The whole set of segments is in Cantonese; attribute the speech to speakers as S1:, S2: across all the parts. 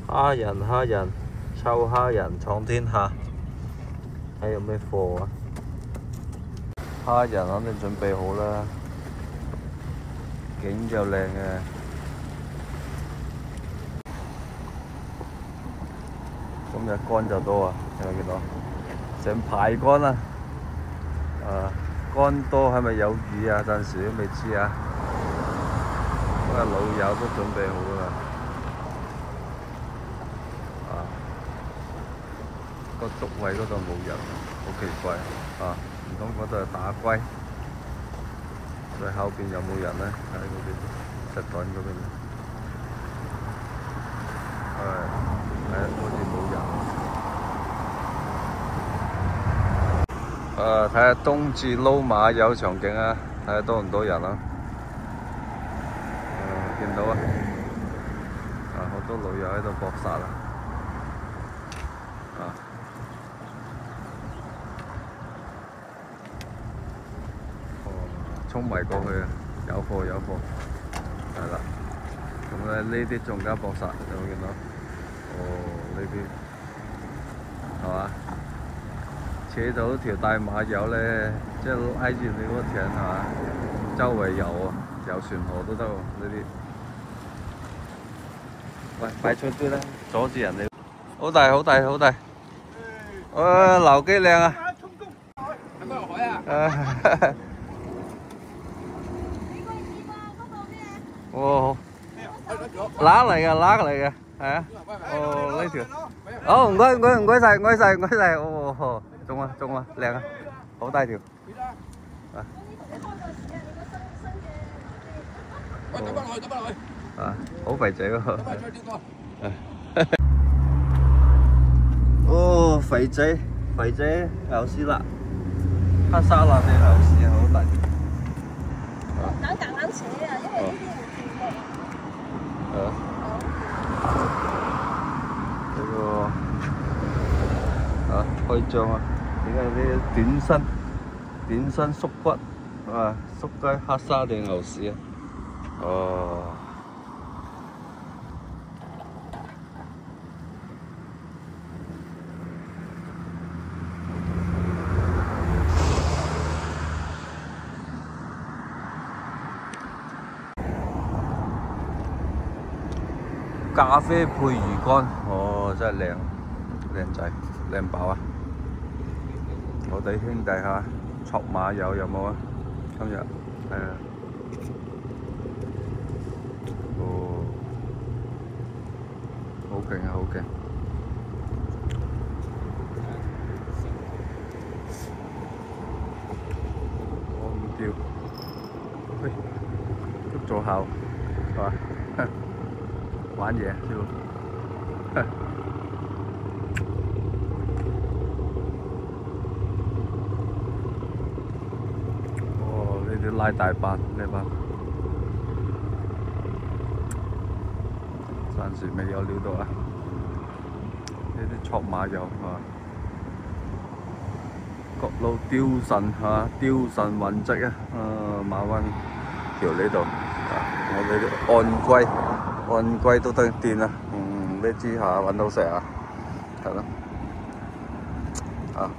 S1: 蝦仁，臭蝦仁闖天下。睇有咩貨啊？蝦仁肯定準備好啦，景就靚嘅。今日乾就多啊，有冇見到？成排乾啊！乾多係咪有魚啊？暫時都未知啊。咁啊，老友都準備好啦。個竹位嗰度冇人，好奇怪啊！唔通嗰度係打龜？最後邊有冇人呢？喺嗰邊石墩嗰邊。好似冇人。睇下冬至撈馬有場景啊！睇下多唔多人啊？見到啊！好多老友喺度搏殺啊！衝埋過去啊！有貨，係啦。咁咧呢啲仲加搏殺，有冇見到？呢啲係嘛？扯到條大馬友咧，即係挨住你嗰艇係嘛？周圍遊啊，遊船河都得喎呢啲。喂，快出啲啦，阻住人哋。好大！流幾靚啊！係咪海啊？哦，乸嚟嘅，係啊。呢條。好，唔該晒。哦，中啊，靚啊，好大條。走返落去。好肥仔喎。哦，肥仔牛絲啦，黑沙辣嘅牛絲好大條。
S2: 硬扯啊，因為呢啲唔見過。呢個開張啊！點解啲短身縮骨縮雞黑沙定牛絲啊？咖啡配魚乾，真係靚仔，靚飽啊！我哋兄弟嚇，卓馬友有冇啊？今日係啊，好勁！我唔掉，喂，都做效係嘛？玩嘢師傅，呢啲拉大班呢班，暫時未有料到啊！呢啲卓馬友各路雕神雲集啊！馬灣橋呢度，我哋啲按龜都得掂啊！咩之下揾到食啊？係咯，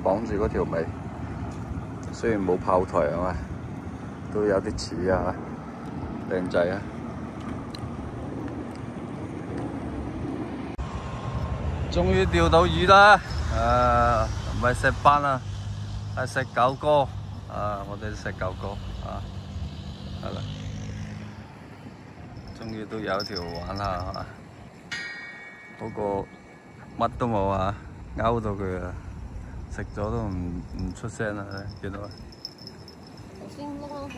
S2: 綁住嗰條尾，雖然冇炮台啊嘛，都有啲似啊，靚仔啊！終於釣到魚啦！唔係石斑啊，係石狗哥我哋石狗哥係啦。終於都有條玩下不過乜都冇勾到佢食咗都唔出聲見到頭先碌響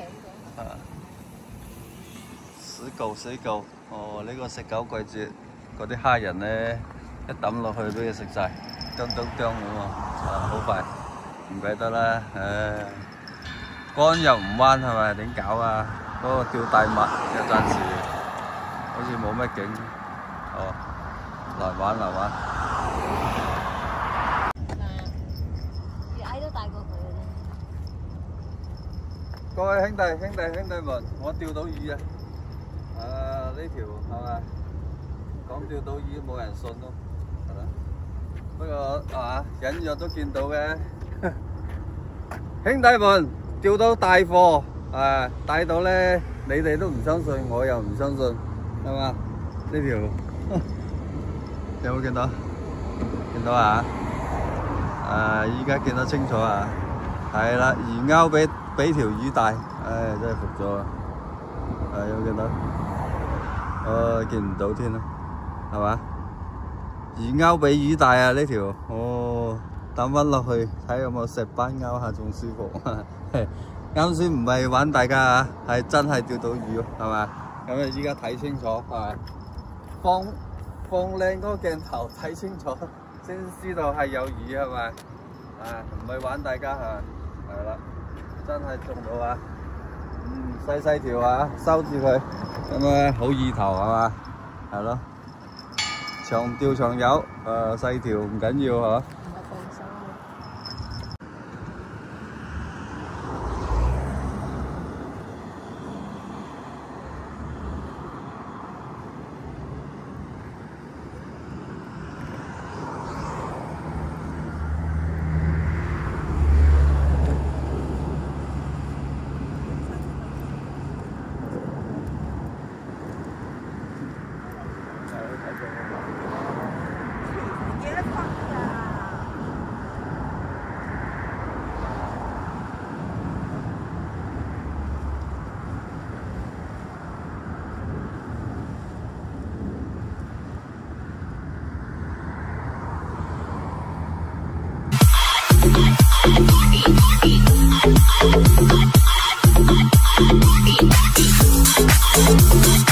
S2: 咗。
S1: 死狗！呢個食狗季節嗰啲蝦仁咧，一抌落去俾佢食晒，啄咁好快，唔計得啦，乾又唔彎係咪？點搞啊？嗰個釣大物又暫時好似冇乜景，難玩。
S2: 魚蟹都大過佢嘅啫。
S1: 各位兄弟們，我釣到魚啊！呢條係咪？講釣到魚冇人信咯，係啦。不過啊，隱約都見到嘅，兄弟們釣到大貨啊！大到咧，你哋都唔相信，我又唔相信，係嘛？呢條有冇見到？見到啊！依家見得清楚啊！係啦，魚鈎比條魚大，唉，真係服咗啊！有冇見到？見唔到添啦，係嘛？魚鈎比魚大啊！呢條抌翻落去睇有冇石斑勾下仲舒服。啱先唔係玩大家啊，係真係釣到魚，係嘛？咁啊，依家睇清楚係咪？放靚嗰個鏡頭睇清楚，先知道係有魚係咪？唔係玩大家係啦，真係中到啊！細條啊，收住佢，咁啊好意頭係嘛？係咯，長釣長有，細條唔緊要嗬。
S3: We'll be right back.